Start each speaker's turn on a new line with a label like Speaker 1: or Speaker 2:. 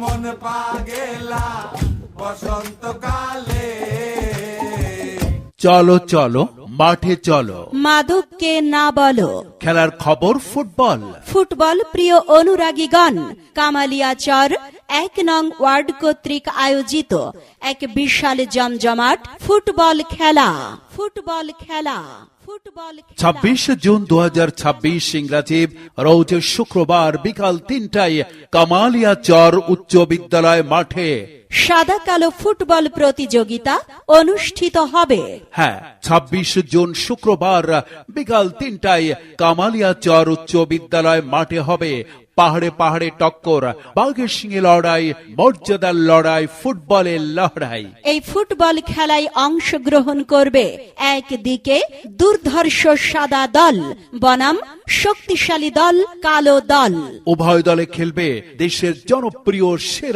Speaker 1: মন পাগেলা বসন্তকালে।
Speaker 2: চলো চলো মাঠে চলো,
Speaker 3: মাদককে না বলো।
Speaker 2: খেলার খবর ফুটবল।
Speaker 3: ফুটবল প্রিয় অনুরাগীগণ, কামালিয়াচর ১ নং ওয়ার্ড কর্তৃক আয়োজিত এক বিশাল জমজমাট ফুটবল খেলা। ফুটবল খেলা। ফুটবল খেলা।
Speaker 2: ২৬ জুন ২০২৬ ইংরাজি রোজ শুক্রবার বিকাল ৩টায় কামালিয়াচর উচ্চ বিদ্যালয় মাঠে
Speaker 3: সাদা কালো ফুটবল প্রতিযোগিতা অনুষ্ঠিত হবে।
Speaker 2: হ্যাঁ, ২৬ জুন শুক্রবার বিকাল ৩টায় কামালিয়াচর উচ্চ বিদ্যালয় মাঠে হবে পাহাড়ে পাহাড়ে টক্কর, বাঘের সিংহে লড়াই, মর্যাদার লড়াই, ফুটবলের লড়াই।
Speaker 3: এই ফুটবল খেলায় অংশগ্রহণ করবে একদিকে দুর্ধর্ষ সাদা দল বনাম শক্তিশালী দল কালো দল।
Speaker 2: উভয় দলে খেলবে দেশের জনপ্রিয় সেরা